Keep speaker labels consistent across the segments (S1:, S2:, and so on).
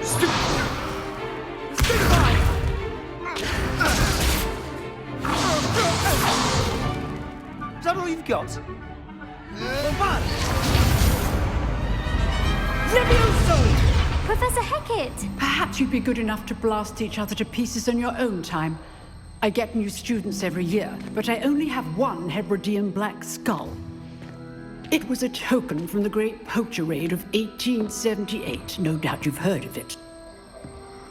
S1: Is that all you've got?
S2: Professor Hecat!
S3: Perhaps you'd be good enough to blast each other to pieces in your own time. I get new students every year, but I only have one Hebridean black skull. It was a token from the Great Poacher Raid of 1878. No doubt you've heard of it.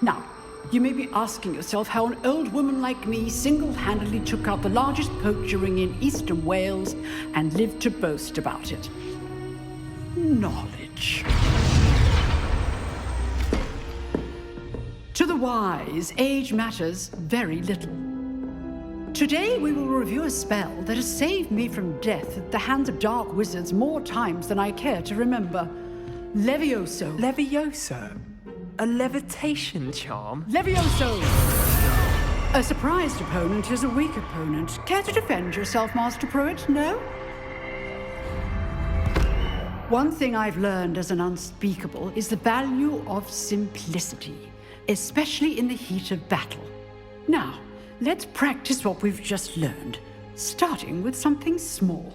S3: Now, you may be asking yourself how an old woman like me single-handedly took out the largest poacher ring in eastern Wales and lived to boast about it. Knowledge. To the wise, age matters very little. Today we will review a spell that has saved me from death at the hands of dark wizards more times than I care to remember. Levioso.
S1: Levioso? A levitation charm?
S3: Levioso! A surprised opponent is a weak opponent. Care to defend yourself, Master Pruitt? No? One thing I've learned as an unspeakable is the value of simplicity, especially in the heat of battle. Now, let's practice what we've just learned, starting with something small.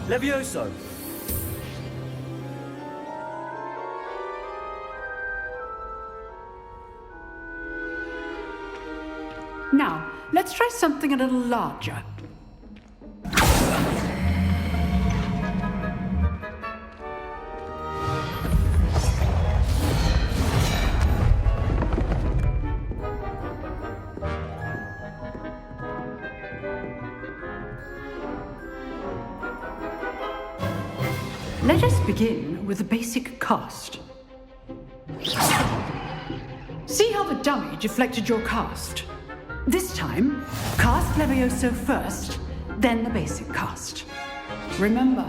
S1: Levioso!
S3: Now, let's try something a little larger. Let us begin with the basic cast. See how the dummy deflected your cast? This time, cast Levioso first, then the basic cast. Remember,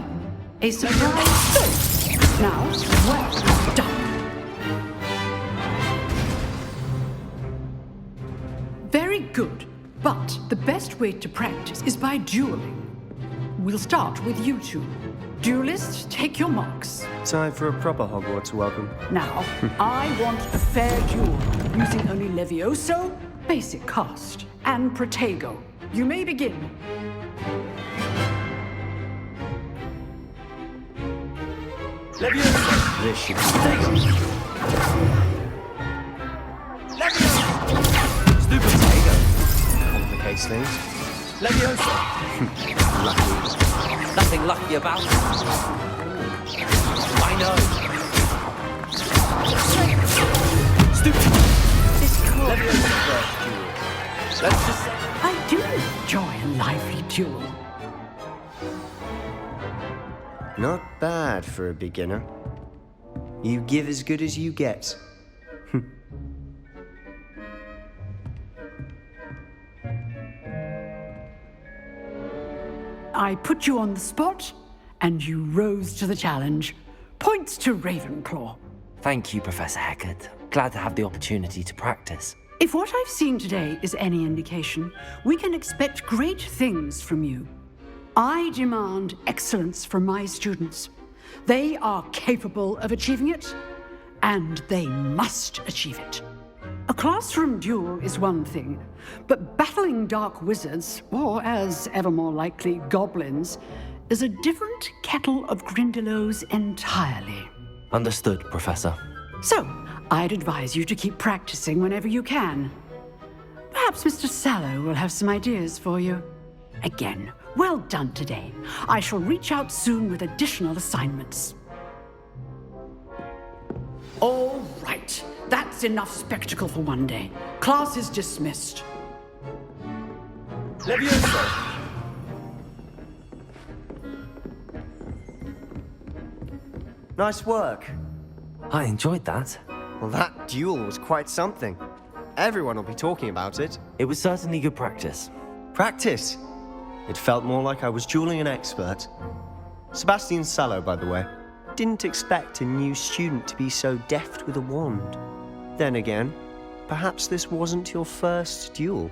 S3: a surprise. Now, well done. Very good, but the best way to practice is by dueling. We'll start with you two. Duelists, take your marks.
S4: Time for a proper Hogwarts welcome.
S3: Now, I want a fair duel, using only Levioso, basic cast, and Protego. You may begin.
S1: Levioso!
S4: This should be
S1: Stupid Protego!
S4: complicates things.
S1: Levioso!
S4: Lucky.
S1: Nothing lucky about it. I know. Stupid.
S3: This cool.
S1: Levioso first duel. Let's just say...
S3: I do enjoy a lively duel.
S4: Not bad for a beginner. You give as good as you get.
S3: I put you on the spot, and you rose to the challenge. Points to Ravenclaw.
S5: Thank you, Professor Hecat. Glad to have the opportunity to practice.
S3: If what I've seen today is any indication, we can expect great things from you. I demand excellence from my students. They are capable of achieving it, and they must achieve it. A classroom duel is one thing, but battling dark wizards, or as ever more likely, goblins, is a different kettle of Grindylows entirely.
S5: Understood, Professor.
S3: So, I'd advise you to keep practicing whenever you can. Perhaps Mr. Sallow will have some ideas for you. Again, well done today. I shall reach out soon with additional assignments. All right. That's enough spectacle for one day. Class is dismissed.
S1: Levioso!
S4: Nice work.
S5: I enjoyed that.
S4: Well, that duel was quite something. Everyone will be talking about it.
S5: It was certainly good practice.
S4: Practice. It felt more like I was dueling an expert. Sebastian Sallow, by the way. didn't expect a new student to be so deft with a wand. Then again, perhaps this wasn't your first duel.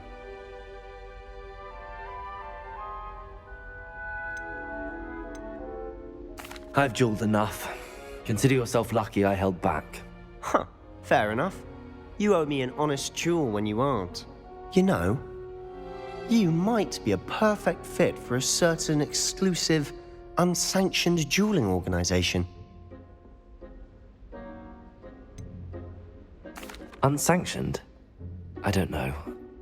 S5: I've dueled enough. Consider yourself lucky I held back.
S4: Huh, fair enough. You owe me an honest duel when you aren't. You know, you might be a perfect fit for a certain exclusive, unsanctioned dueling organization.
S5: Unsanctioned? I don't know.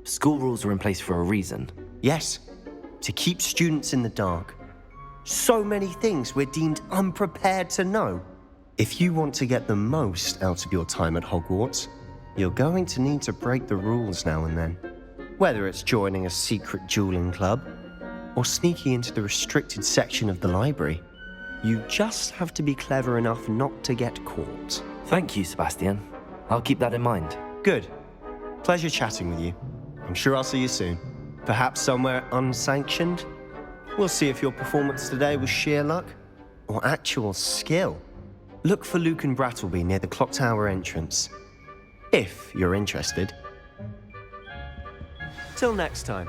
S5: School rules are in place for a reason.
S4: Yes, to keep students in the dark. So many things we're deemed unprepared to know. If you want to get the most out of your time at Hogwarts, you're going to need to break the rules now and then. Whether it's joining a secret dueling club, or sneaking into the restricted section of the library, you just have to be clever enough not to get caught.
S5: Thank you, Sebastian. I'll keep that in mind.
S4: Good. Pleasure chatting with you. I'm sure I'll see you soon. Perhaps somewhere unsanctioned? We'll see if your performance today was sheer luck or actual skill. Look for Luke and Brattleby near the clock tower entrance, if you're interested. Till next time.